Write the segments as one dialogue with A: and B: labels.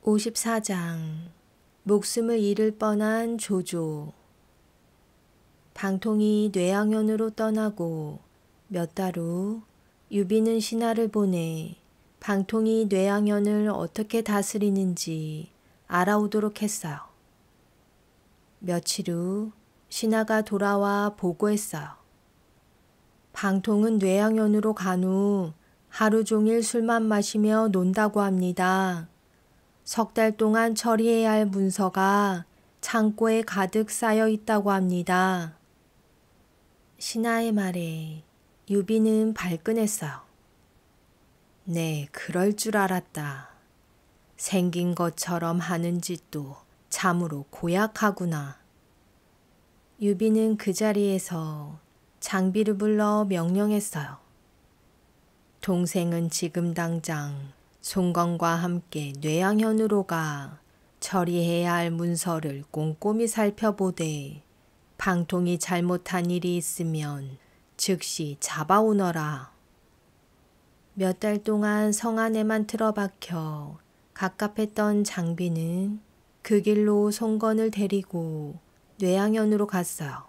A: 54장 목숨을 잃을 뻔한 조조. 방통이 뇌양현으로 떠나고 몇 달 후 유비는 신하를 보내 방통이 뇌양현을 어떻게 다스리는지 알아오도록 했어요. 며칠 후 신하가 돌아와 보고했어요. 방통은 뇌양현으로 간 후 하루 종일 술만 마시며 논다고 합니다. 석 달 동안 처리해야 할 문서가 창고에 가득 쌓여 있다고 합니다. 신하의 말에 유비는 발끈했어요. 네, 그럴 줄 알았다. 생긴 것처럼 하는 짓도 참으로 고약하구나. 유비는 그 자리에서 장비를 불러 명령했어요. 동생은 지금 당장 송건과 함께 뇌양현으로 가 처리해야 할 문서를 꼼꼼히 살펴보되 방통이 잘못한 일이 있으면 즉시 잡아오너라. 몇 달 동안 성 안에만 틀어박혀 갑갑했던 장비는 그 길로 송건을 데리고 뇌양현으로 갔어요.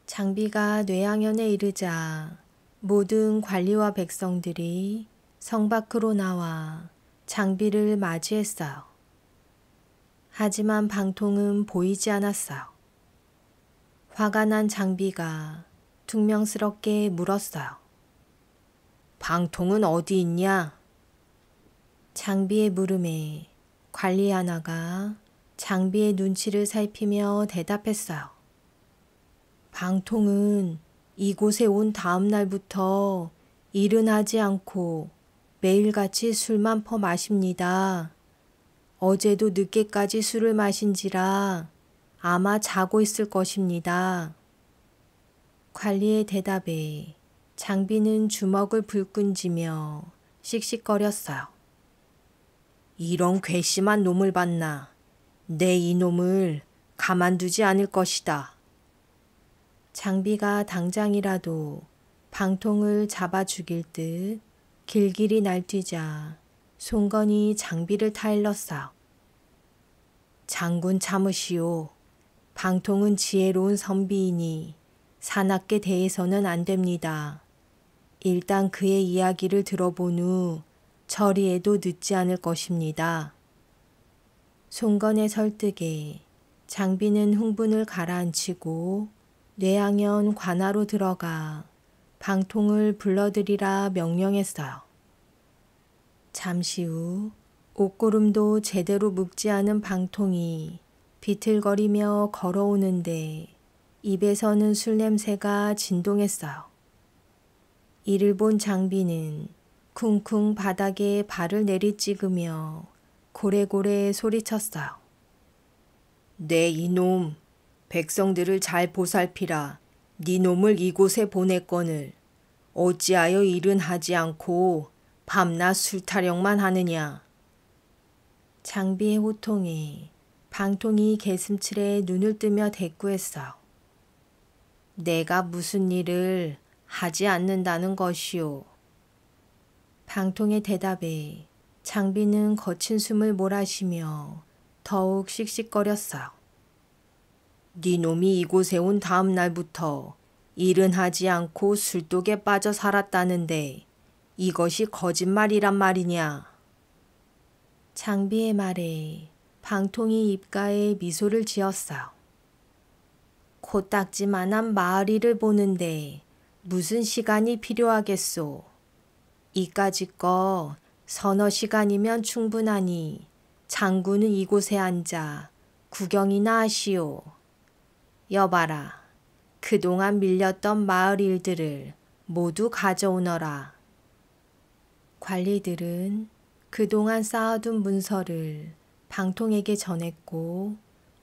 A: 장비가 뇌양현에 이르자 모든 관리와 백성들이 성 밖으로 나와 장비를 맞이했어요. 하지만 방통은 보이지 않았어요. 화가 난 장비가 퉁명스럽게 물었어요. 방통은 어디 있냐? 장비의 물음에 관리 하나가 장비의 눈치를 살피며 대답했어요. 방통은 이곳에 온 다음 날부터 일은 하지 않고 매일같이 술만 퍼 마십니다. 어제도 늦게까지 술을 마신지라 아마 자고 있을 것입니다. 관리의 대답에 장비는 주먹을 불끈쥐며 씩씩거렸어요. 이런 괘씸한 놈을 봤나. 내 이놈을 가만두지 않을 것이다. 장비가 당장이라도 방통을 잡아 죽일 듯 길길이 날뛰자 송건이 장비를 타일렀어요. 장군 참으시오. 방통은 지혜로운 선비이니 사납게 대해서는 안 됩니다. 일단 그의 이야기를 들어본 후 처리해도 늦지 않을 것입니다. 송건의 설득에 장비는 흥분을 가라앉히고 뇌양현 관하로 들어가 방통을 불러들이라 명령했어요. 잠시 후 옷고름도 제대로 묶지 않은 방통이 비틀거리며 걸어오는데 입에서는 술 냄새가 진동했어요. 이를 본 장비는 쿵쿵 바닥에 발을 내리찍으며 고래고래 소리쳤어요. 네 이놈, 백성들을 잘 보살피라. 네 놈을 이곳에 보냈거늘 어찌하여 일은 하지 않고 밤낮 술타령만 하느냐. 장비의 호통에 방통이 개슴츠레 눈을 뜨며 대꾸했어요. 내가 무슨 일을 하지 않는다는 것이오. 방통의 대답에 장비는 거친 숨을 몰아쉬며 더욱 씩씩거렸어요. 네 놈이 이곳에 온 다음 날부터 일은 하지 않고 술독에 빠져 살았다는데 이것이 거짓말이란 말이냐. 장비의 말에 방통이 입가에 미소를 지었어요. 코딱지만한 마을일을 보는데 무슨 시간이 필요하겠소. 이까짓 거 서너 시간이면 충분하니 장군은 이곳에 앉아 구경이나 하시오. 여봐라. 그동안 밀렸던 마을 일들을 모두 가져오너라. 관리들은 그동안 쌓아둔 문서를 방통에게 전했고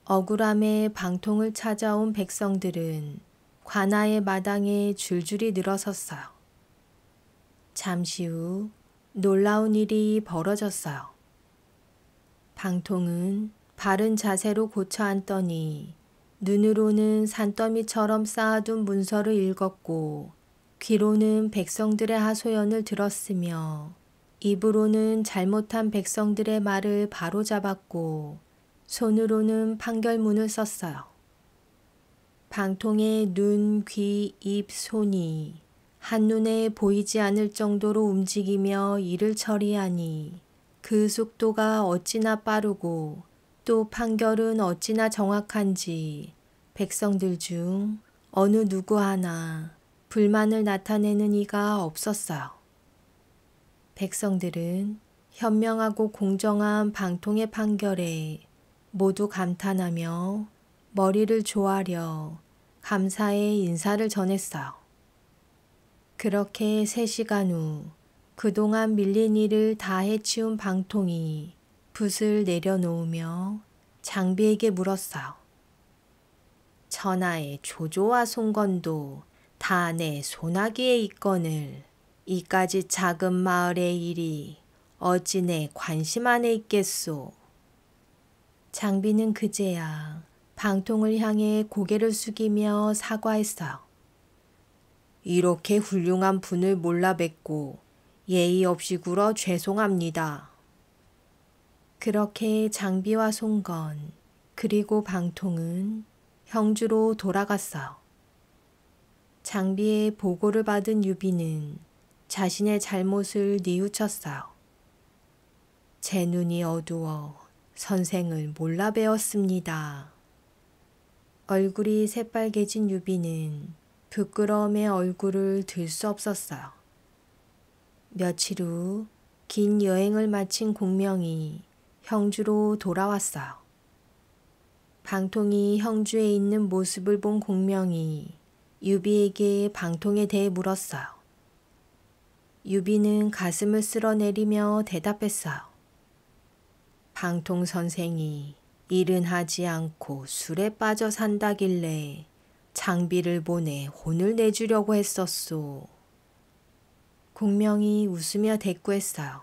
A: 억울함에 방통을 찾아온 백성들은 관아의 마당에 줄줄이 늘어섰어요. 잠시 후 놀라운 일이 벌어졌어요. 방통은 바른 자세로 고쳐 앉더니 눈으로는 산더미처럼 쌓아둔 문서를 읽었고 귀로는 백성들의 하소연을 들었으며 입으로는 잘못한 백성들의 말을 바로잡았고 손으로는 판결문을 썼어요. 방통의 눈, 귀, 입, 손이 한눈에 보이지 않을 정도로 움직이며 일을 처리하니 그 속도가 어찌나 빠르고 또 판결은 어찌나 정확한지 백성들 중 어느 누구 하나 불만을 나타내는 이가 없었어요. 백성들은 현명하고 공정한 방통의 판결에 모두 감탄하며 머리를 조아려 감사의 인사를 전했어요. 그렇게 3시간 후 그동안 밀린 일을 다 해치운 방통이 붓을 내려놓으며 장비에게 물었어요. 천하의 조조와 송건도 다 내 손아귀에 있거늘 이까지 작은 마을의 일이 어찌 내 관심 안에 있겠소. 장비는 그제야 방통을 향해 고개를 숙이며 사과했어요. 이렇게 훌륭한 분을 몰라 뵙고 예의 없이 굴어 죄송합니다. 그렇게 장비와 송건 그리고 방통은 형주로 돌아갔어요. 장비의 보고를 받은 유비는 자신의 잘못을 뉘우쳤어요. 제 눈이 어두워 선생을 몰라 배웠습니다. 얼굴이 새빨개진 유비는 부끄러움에 얼굴을 들 수 없었어요. 며칠 후 긴 여행을 마친 공명이 형주로 돌아왔어요. 방통이 형주에 있는 모습을 본 공명이 유비에게 방통에 대해 물었어요. 유비는 가슴을 쓸어내리며 대답했어요. 방통 선생이 일은 하지 않고 술에 빠져 산다길래 장비를 보내 혼을 내주려고 했었소. 공명이 웃으며 대꾸했어요.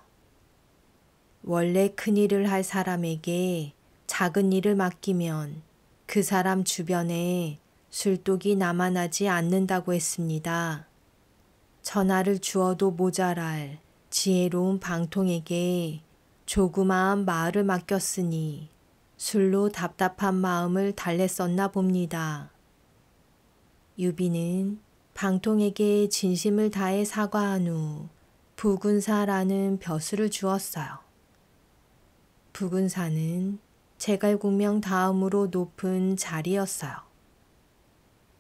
A: 원래 큰일을 할 사람에게 작은 일을 맡기면 그 사람 주변에 술독이 남아나지 않는다고 했습니다. 전하를 주어도 모자랄 지혜로운 방통에게 조그마한 마을을 맡겼으니 술로 답답한 마음을 달랬었나 봅니다. 유비는 방통에게 진심을 다해 사과한 후 부군사라는 벼슬을 주었어요. 부군사는 제갈공명 다음으로 높은 자리였어요.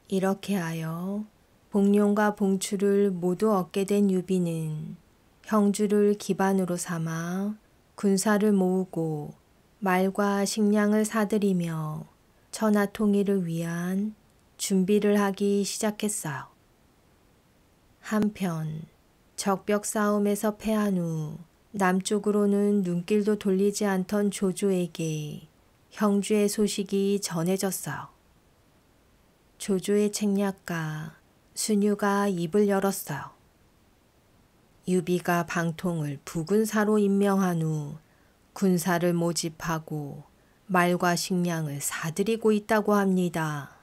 A: 이렇게 하여 복룡과 봉추를 모두 얻게 된 유비는 형주를 기반으로 삼아 군사를 모으고 말과 식량을 사들이며 천하 통일을 위한 준비를 하기 시작했어요. 한편 적벽 싸움에서 패한 후 남쪽으로는 눈길도 돌리지 않던 조조에게 형주의 소식이 전해졌어요. 조조의 책략가 순유가 입을 열었어요. 유비가 방통을 부군사로 임명한 후 군사를 모집하고 말과 식량을 사들이고 있다고 합니다.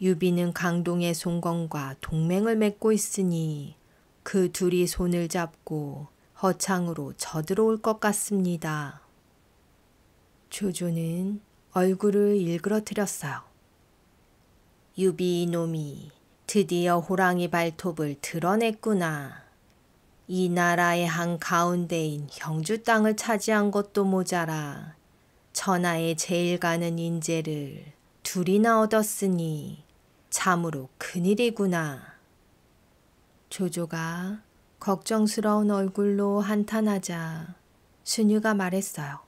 A: 유비는 강동의 송건과 동맹을 맺고 있으니 그 둘이 손을 잡고 허창으로 쳐들어올 것 같습니다. 조조는 얼굴을 일그러뜨렸어요. 유비 이놈이 드디어 호랑이 발톱을 드러냈구나. 이 나라의 한가운데인 형주 땅을 차지한 것도 모자라 천하에 제일 가는 인재를 둘이나 얻었으니 참으로 큰일이구나. 조조가 걱정스러운 얼굴로 한탄하자 순유가 말했어요.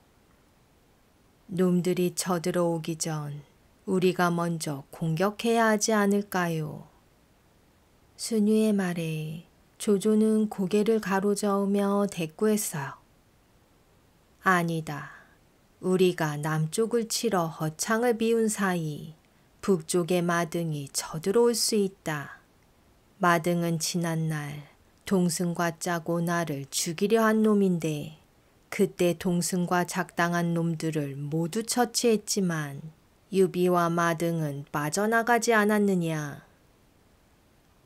A: 놈들이 쳐들어오기 전 우리가 먼저 공격해야 하지 않을까요? 순유의 말에 조조는 고개를 가로저으며 대꾸했어요. 아니다. 우리가 남쪽을 치러 허창을 비운 사이 북쪽의 마등이 쳐들어올 수 있다. 마등은 지난날 동승과 짜고 나를 죽이려 한 놈인데 그때 동승과 작당한 놈들을 모두 처치했지만 유비와 마등은 빠져나가지 않았느냐.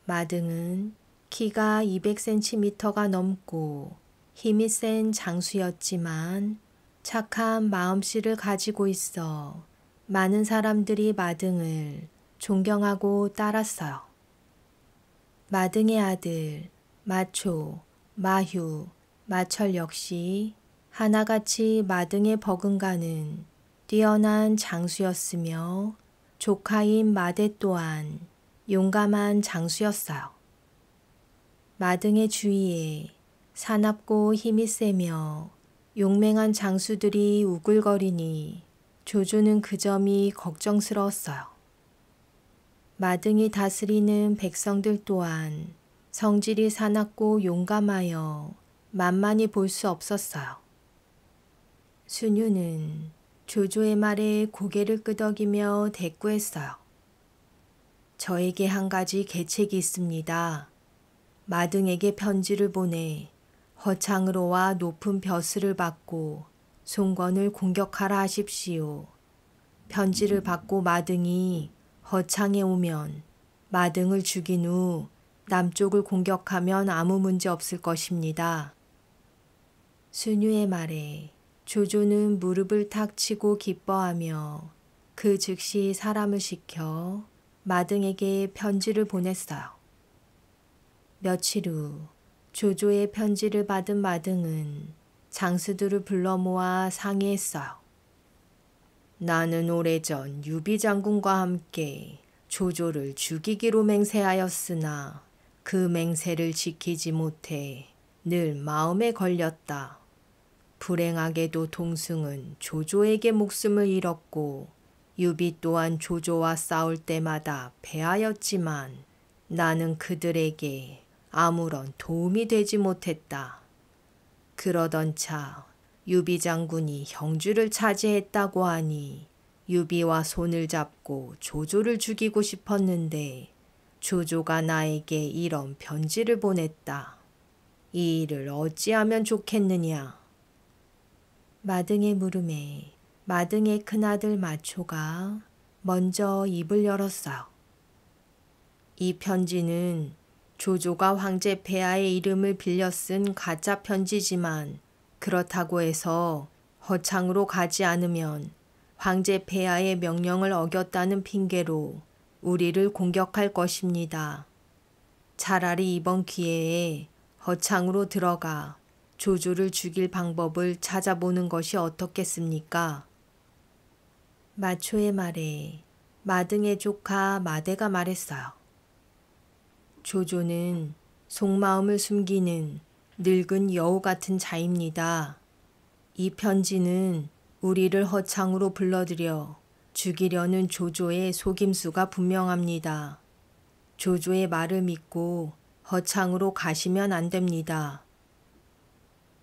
A: 마등은 키가 200cm가 넘고 힘이 센 장수였지만 착한 마음씨를 가지고 있어 많은 사람들이 마등을 존경하고 따랐어요. 마등의 아들 마초, 마휴, 마철 역시 하나같이 마등에 버금가는 뛰어난 장수였으며 조카인 마대 또한 용감한 장수였어요. 마등의 주위에 사납고 힘이 세며 용맹한 장수들이 우글거리니 조조는 그 점이 걱정스러웠어요. 마등이 다스리는 백성들 또한 성질이 사납고 용감하여 만만히 볼 수 없었어요. 순유는 조조의 말에 고개를 끄덕이며 대꾸했어요. 저에게 한 가지 계책이 있습니다. 마등에게 편지를 보내 허창으로와 높은 벼슬을 받고 송건을 공격하라 하십시오. 편지를 받고 마등이 허창에 오면 마등을 죽인 후 남쪽을 공격하면 아무 문제 없을 것입니다. 순유의 말에 조조는 무릎을 탁 치고 기뻐하며 그 즉시 사람을 시켜 마등에게 편지를 보냈어요. 며칠 후 조조의 편지를 받은 마등은 장수들을 불러 모아 상의했어요. 나는 오래전 유비 장군과 함께 조조를 죽이기로 맹세하였으나 그 맹세를 지키지 못해 늘 마음에 걸렸다. 불행하게도 동승은 조조에게 목숨을 잃었고 유비 또한 조조와 싸울 때마다 패하였지만 나는 그들에게 아무런 도움이 되지 못했다. 그러던 차 유비 장군이 형주를 차지했다고 하니 유비와 손을 잡고 조조를 죽이고 싶었는데 조조가 나에게 이런 편지를 보냈다. 이 일을 어찌하면 좋겠느냐. 마등의 물음에 마등의 큰아들 마초가 먼저 입을 열었어요. 이 편지는 조조가 황제 폐하의 이름을 빌려 쓴 가짜 편지지만 그렇다고 해서 허창으로 가지 않으면 황제 폐하의 명령을 어겼다는 핑계로 우리를 공격할 것입니다. 차라리 이번 기회에 허창으로 들어가 조조를 죽일 방법을 찾아보는 것이 어떻겠습니까? 마초의 말에 마등의 조카 마대가 말했어요. 조조는 속마음을 숨기는 늙은 여우 같은 자입니다. 이 편지는 우리를 허창으로 불러들여 죽이려는 조조의 속임수가 분명합니다. 조조의 말을 믿고 허창으로 가시면 안 됩니다.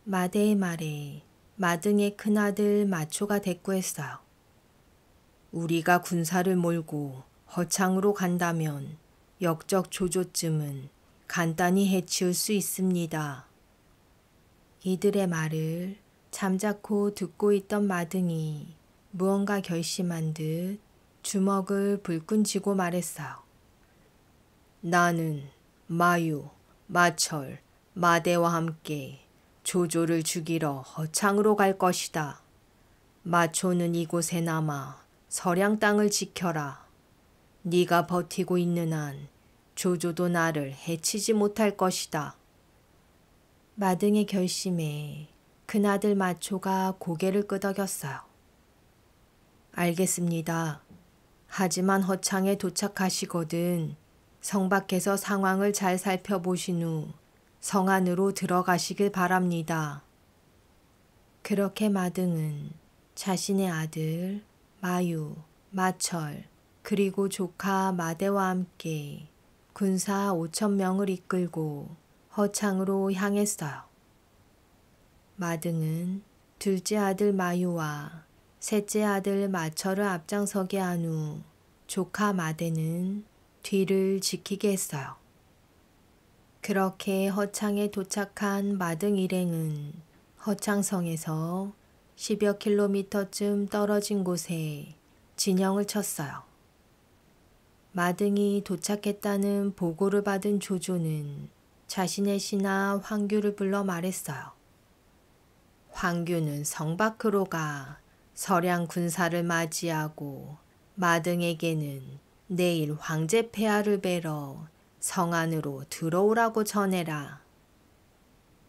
A: 마대의 말에 마등의 큰아들 마초가 대꾸했어요. 우리가 군사를 몰고 허창으로 간다면 역적 조조쯤은 간단히 해치울 수 있습니다. 이들의 말을 잠자코 듣고 있던 마등이 무언가 결심한 듯 주먹을 불끈 쥐고 말했어요. 나는 마유, 마철, 마대와 함께 조조를 죽이러 허창으로 갈 것이다. 마초는 이곳에 남아 서량 땅을 지켜라. 네가 버티고 있는 한 조조도 나를 해치지 못할 것이다. 마등의 결심에 큰아들 마초가 고개를 끄덕였어요. 알겠습니다. 하지만 허창에 도착하시거든 성 밖에서 상황을 잘 살펴보신 후 성 안으로 들어가시길 바랍니다. 그렇게 마등은 자신의 아들 마유, 마철, 그리고 조카 마대와 함께 군사 5,000명을 이끌고 허창으로 향했어요. 마등은 둘째 아들 마유와 셋째 아들 마철을 앞장서게 한 후 조카 마대는 뒤를 지키게 했어요. 그렇게 허창에 도착한 마등 일행은 허창성에서 10여 킬로미터쯤 떨어진 곳에 진영을 쳤어요. 마등이 도착했다는 보고를 받은 조조는 자신의 신하 황규를 불러 말했어요. 황규는 성 밖으로 가 서량 군사를 맞이하고 마등에게는 내일 황제 폐하를 뵈러 성 안으로 들어오라고 전해라.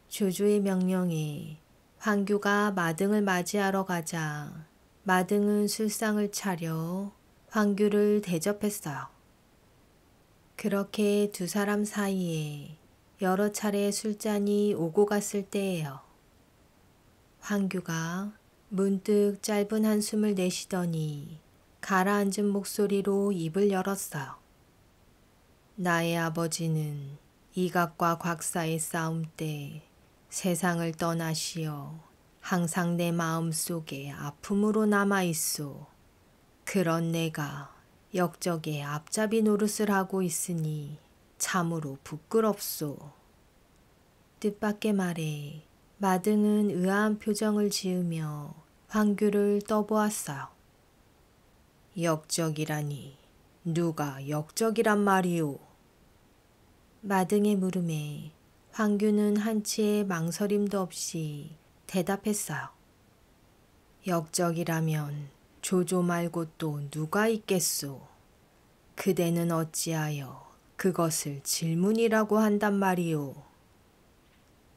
A: 조조의 명령에 황규가 마등을 맞이하러 가자 마등은 술상을 차려 황규를 대접했어요. 그렇게 두 사람 사이에 여러 차례 술잔이 오고 갔을 때예요. 황규가 문득 짧은 한숨을 내쉬더니 가라앉은 목소리로 입을 열었어요. 나의 아버지는 이각과 곽사의 싸움 때 세상을 떠나시어 항상 내 마음속에 아픔으로 남아있소. 그런 내가 역적의 앞잡이 노릇을 하고 있으니 참으로 부끄럽소. 뜻밖의 말에 마등은 의아한 표정을 지으며 황규를 떠보았어요. 역적이라니 누가 역적이란 말이오? 마등의 물음에 황규는 한치의 망설임도 없이 대답했어요. 역적이라면 조조 말고 또 누가 있겠소? 그대는 어찌하여 그것을 질문이라고 한단 말이오?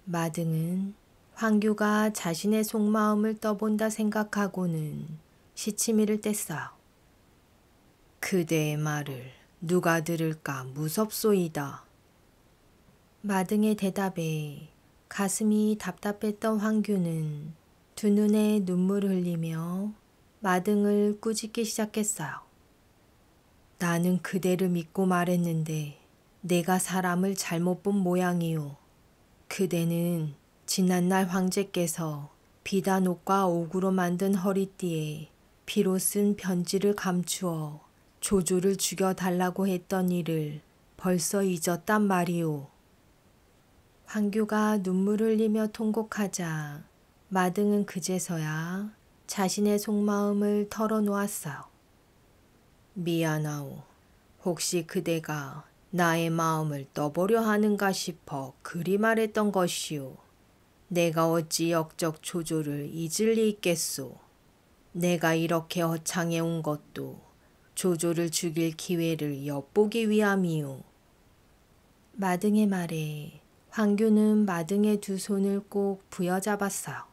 A: 마등은 황규가 자신의 속마음을 떠본다 생각하고는 시치미를 뗐어요. 그대의 말을 누가 들을까 무섭소이다. 마등의 대답에 가슴이 답답했던 황규는 두 눈에 눈물을 흘리며 마등을 꾸짖기 시작했어요. 나는 그대를 믿고 말했는데 내가 사람을 잘못 본 모양이오. 그대는 지난날 황제께서 비단 옷과 옥으로 만든 허리띠에 피로 쓴 편지를 감추어 조조를 죽여달라고 했던 일을 벌써 잊었단 말이오. 황규가 눈물을 흘리며 통곡하자 마등은 그제서야 자신의 속마음을 털어놓았어요. 미안하오. 혹시 그대가 나의 마음을 떠보려 하는가 싶어 그리 말했던 것이오. 내가 어찌 역적 조조를 잊을 리 있겠소. 내가 이렇게 허창해 온 것도 조조를 죽일 기회를 엿보기 위함이오. 마등의 말에 황규는 마등의 두 손을 꼭 부여잡았어요.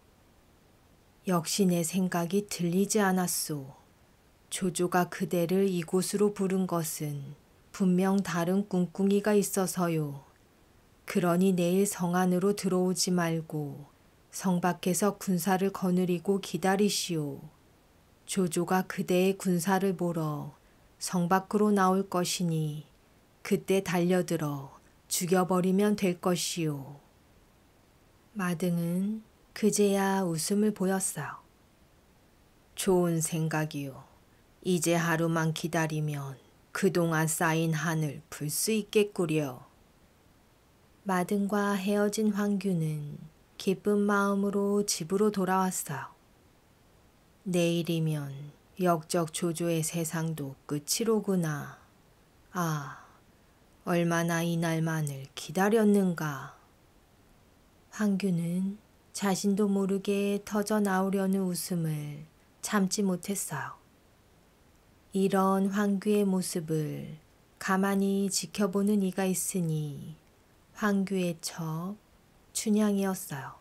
A: 역시 내 생각이 들리지 않았소. 조조가 그대를 이곳으로 부른 것은 분명 다른 꿍꿍이가 있어서요. 그러니 내일 성 안으로 들어오지 말고 성 밖에서 군사를 거느리고 기다리시오. 조조가 그대의 군사를 보러 성 밖으로 나올 것이니 그때 달려들어 죽여버리면 될 것이오. 마등은 그제야 웃음을 보였어요. 좋은 생각이오. 이제 하루만 기다리면 그동안 쌓인 한을 풀 수 있겠구려. 마등과 헤어진 황규는 기쁜 마음으로 집으로 돌아왔어요. 내일이면 역적 조조의 세상도 끝이로구나. 아, 얼마나 이날만을 기다렸는가. 황규는 자신도 모르게 터져 나오려는 웃음을 참지 못했어요. 이런 황규의 모습을 가만히 지켜보는 이가 있으니 황규의 첩 춘향이었어요.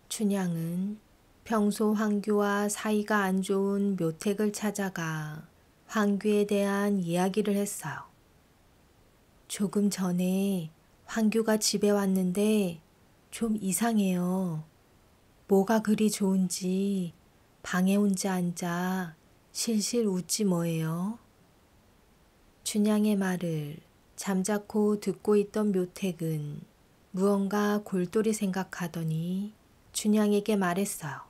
A: 춘향은 평소 황규와 사이가 안 좋은 묘택을 찾아가 황규에 대한 이야기를 했어요. 조금 전에 황규가 집에 왔는데 좀 이상해요. 뭐가 그리 좋은지 방에 혼자 앉아 실실 웃지 뭐예요. 춘향의 말을 잠자코 듣고 있던 묘택은 무언가 골똘히 생각하더니 춘향에게 말했어요.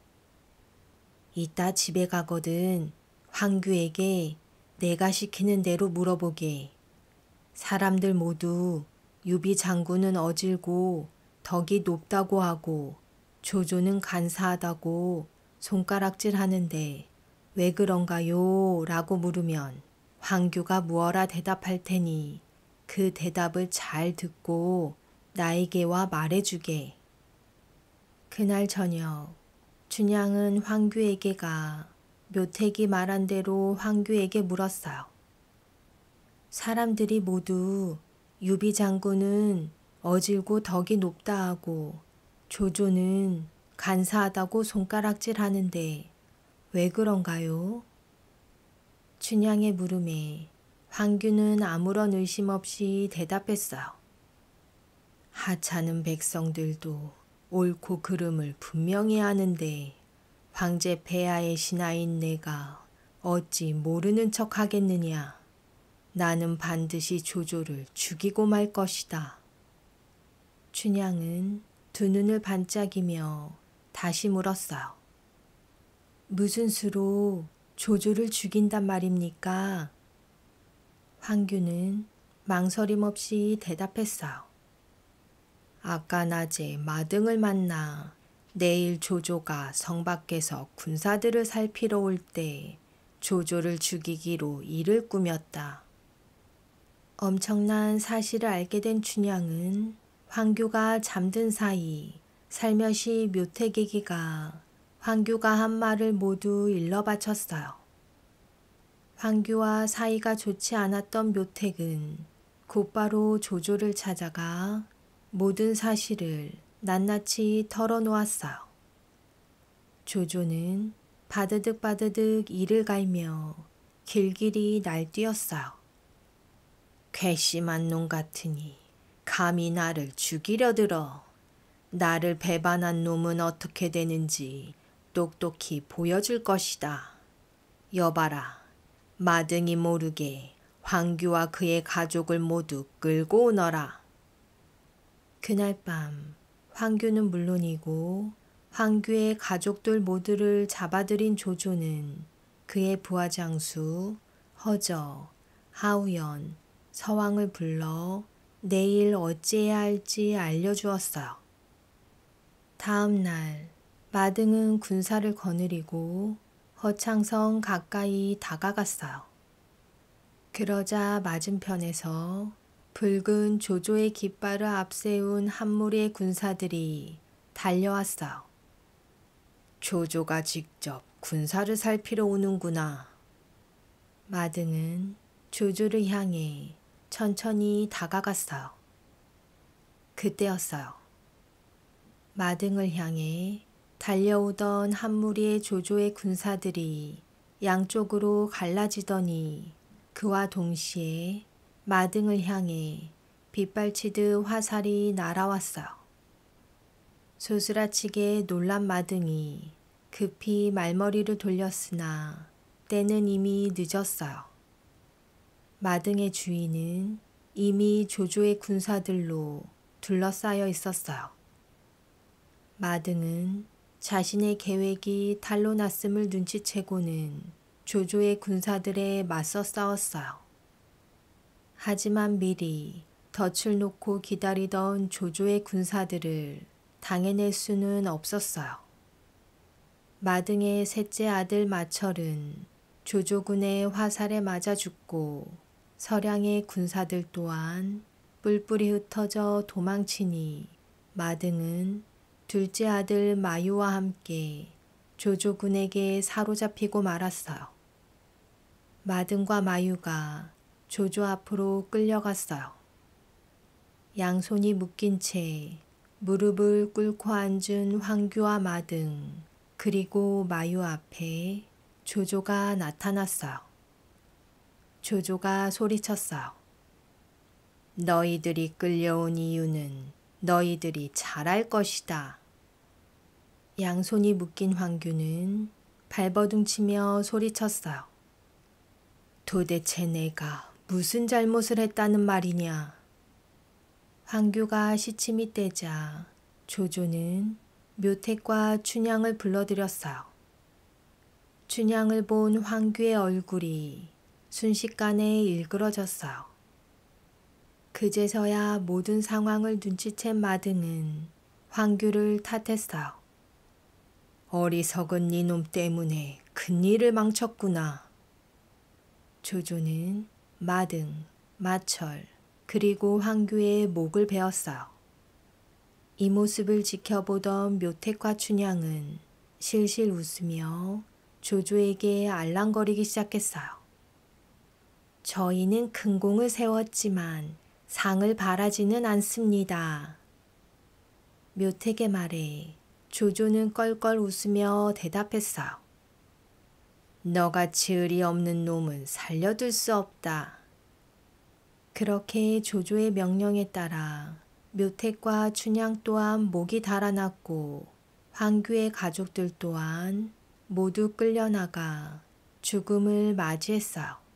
A: 이따 집에 가거든 황규에게 내가 시키는 대로 물어보게. 사람들 모두 유비 장군은 어질고 덕이 높다고 하고 조조는 간사하다고 손가락질 하는데 왜 그런가요? 라고 물으면 황규가 무어라 대답할 테니 그 대답을 잘 듣고 나에게 와 말해주게. 그날 저녁 춘향은 황규에게 가 묘택이 말한 대로 황규에게 물었어요. 사람들이 모두 유비 장군은 어질고 덕이 높다 하고 조조는 간사하다고 손가락질 하는데 왜 그런가요? 춘향의 물음에 황규는 아무런 의심 없이 대답했어요. 하찮은 백성들도 옳고 그름을 분명히 아는데 황제 폐하의 신하인 내가 어찌 모르는 척 하겠느냐. 나는 반드시 조조를 죽이고 말 것이다. 춘향은 두 눈을 반짝이며 다시 물었어요. 무슨 수로 조조를 죽인단 말입니까? 황규는 망설임 없이 대답했어요. 아까 낮에 마등을 만나 내일 조조가 성 밖에서 군사들을 살피러 올 때 조조를 죽이기로 일을 꾸몄다. 엄청난 사실을 알게 된 춘향은 황규가 잠든 사이 살며시 묘택에게가 황규가 한 말을 모두 일러 바쳤어요. 황규와 사이가 좋지 않았던 묘택은 곧바로 조조를 찾아가 모든 사실을 낱낱이 털어놓았어요. 조조는 바드득 바드득 이를 갈며 길길이 날뛰었어요. 괘씸한 놈 같으니 감히 나를 죽이려 들어. 나를 배반한 놈은 어떻게 되는지 똑똑히 보여줄 것이다. 여봐라, 마등이 모르게 황규와 그의 가족을 모두 끌고 오너라. 그날 밤 황규는 물론이고 황규의 가족들 모두를 잡아들인 조조는 그의 부하장수 허저, 하우연, 서왕을 불러 내일 어찌해야 할지 알려주었어요. 다음 날 마등은 군사를 거느리고 허창성 가까이 다가갔어요. 그러자 맞은편에서 붉은 조조의 깃발을 앞세운 한 무리의 군사들이 달려왔어요. 조조가 직접 군사를 살피러 오는구나. 마등은 조조를 향해 천천히 다가갔어요. 그때였어요. 마등을 향해 달려오던 한 무리의 조조의 군사들이 양쪽으로 갈라지더니 그와 동시에 마등을 향해 빗발치듯 화살이 날아왔어요. 소스라치게 놀란 마등이 급히 말머리를 돌렸으나 때는 이미 늦었어요. 마등의 주위는 이미 조조의 군사들로 둘러싸여 있었어요. 마등은 자신의 계획이 탄로 났음을 눈치채고는 조조의 군사들에 맞서 싸웠어요. 하지만 미리 덫을 놓고 기다리던 조조의 군사들을 당해낼 수는 없었어요. 마등의 셋째 아들 마철은 조조군의 화살에 맞아 죽고 서량의 군사들 또한 뿔뿔이 흩어져 도망치니 마등은 둘째 아들 마유와 함께 조조군에게 사로잡히고 말았어요. 마등과 마유가 조조 앞으로 끌려갔어요. 양손이 묶인 채 무릎을 꿇고 앉은 황규와 마등 그리고 마유 앞에 조조가 나타났어요. 조조가 소리쳤어요. 너희들이 끌려온 이유는 너희들이 잘할 것이다. 양손이 묶인 황규는 발버둥치며 소리쳤어요. 도대체 내가 무슨 잘못을 했다는 말이냐. 황규가 시침이 떼자 조조는 묘택과 춘향을 불러들였어요. 춘향을 본 황규의 얼굴이 순식간에 일그러졌어요. 그제서야 모든 상황을 눈치챈 마등은 황규를 탓했어요. 어리석은 이놈 때문에 큰일을 망쳤구나. 조조는 마등, 마철, 그리고 황규의 목을 베었어요. 이 모습을 지켜보던 묘택과 춘향은 실실 웃으며 조조에게 알랑거리기 시작했어요. 저희는 큰 공을 세웠지만 상을 바라지는 않습니다. 묘택의 말에 조조는 껄껄 웃으며 대답했어요. 너같이 의리 없는 놈은 살려둘 수 없다. 그렇게 조조의 명령에 따라 묘택과 춘향 또한 목이 달아났고 황규의 가족들 또한 모두 끌려나가 죽음을 맞이했어요.